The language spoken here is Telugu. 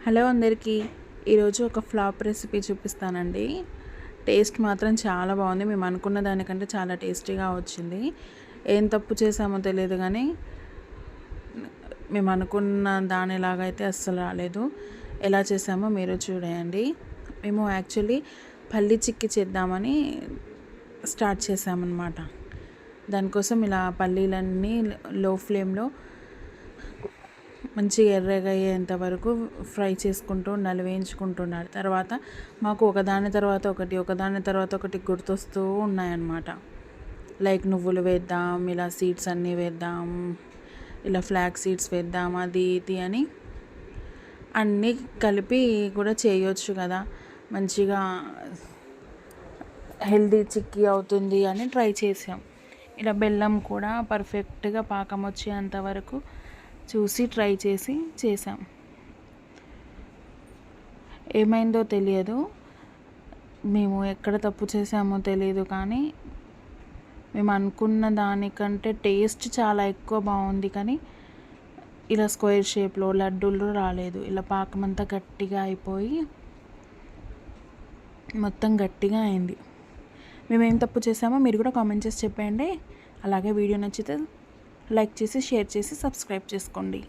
హలో అందరికీ. ఈరోజు ఒక ఫ్లాప్ రెసిపీ చూపిస్తానండి. టేస్ట్ మాత్రం చాలా బాగుంది. మేము అనుకున్న దానికంటే చాలా టేస్టీగా వచ్చింది. ఏం తప్పు చేసామో తెలియదు కానీ మేము అనుకున్న దానిలాగైతే అస్సలు రాలేదు. ఎలా చేసామో మీరు చూడండి. మేము యాక్చువల్లీ పల్లి చిక్కీ చేద్దామని స్టార్ట్ చేసామన్నమాట. దానికోసం ఇలా పల్లీలన్నీ లో ఫ్లేమ్లో మంచిగా ఎర్రగా అయ్యేంత వరకు ఫ్రై చేసుకుంటూ ఉండాలి, వేయించుకుంటూ ఉండాలి. తర్వాత మాకు ఒకదాని తర్వాత ఒకటి గుర్తొస్తూ ఉన్నాయన్నమాట. లైక్ నువ్వులు వేద్దాం, ఇలా సీడ్స్ అన్నీ వేద్దాం, ఇలా ఫ్లాక్ సీడ్స్ వేద్దాం, అది ఇది అని అన్నీ కలిపి కూడా చేయొచ్చు కదా, మంచిగా హెల్దీ చిక్కీ అవుతుంది అని ట్రై చేసాం. ఇలా బెల్లం కూడా పర్ఫెక్ట్గా పాకం వచ్చేంత వరకు చూసి ట్రై చేసాం. ఏమైందో తెలియదు, మేము ఎక్కడ తప్పు చేసామో తెలియదు, కానీ మేము అనుకున్న దానికంటే టేస్ట్ చాలా ఎక్కువ బాగుంది. కానీ ఇలా స్క్వేర్ షేప్లో లడ్డూలు రాలేదు. ఇలా పాకం అంతా గట్టిగా అయిపోయి మొత్తం గట్టిగా అయింది. మేమేం తప్పు చేసామో మీరు కూడా కామెంట్ చేసి చెప్పండి. అలాగే వీడియో నచ్చితే లైక్ చేసి, షేర్ చేసి, సబ్స్క్రైబ్ చేసుకోండి.